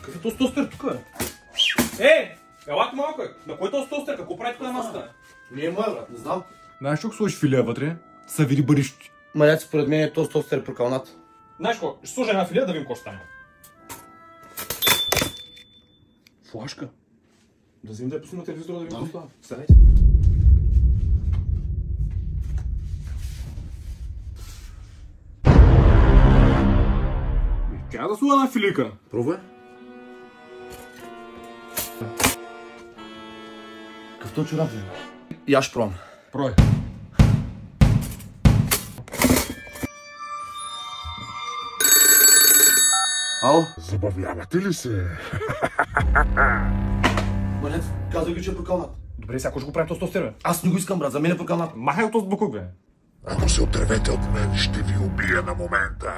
Какъв е този тостер тук, бе? Елак малко, на кой е този тостер? Какво прави тук на масата? Не е моя, брат, не знам. Знаеш, ако сложиш филия вътре, са види бъдещи. Маляци, според мен е този тостер прокалнат. Знаеш какво? Ще сложа една филия да видим какво ще стане. Флашка? Да вземем да я пуснем на телевизора да видим какво става. Седайте. Тя да слуга на филика. Пробвай. Какъв то чорап, бе? И аз ще пробвам. Прой. Ало? Забавлявате ли се? Малец, казах ви, че е прокалнат. Добре, сега ще го правим този тостер, бе. Аз не го искам, брат, за мен е прокалнат. Махай от този буклук, бе. Ако се отървете от мен, ще ви убия на момента.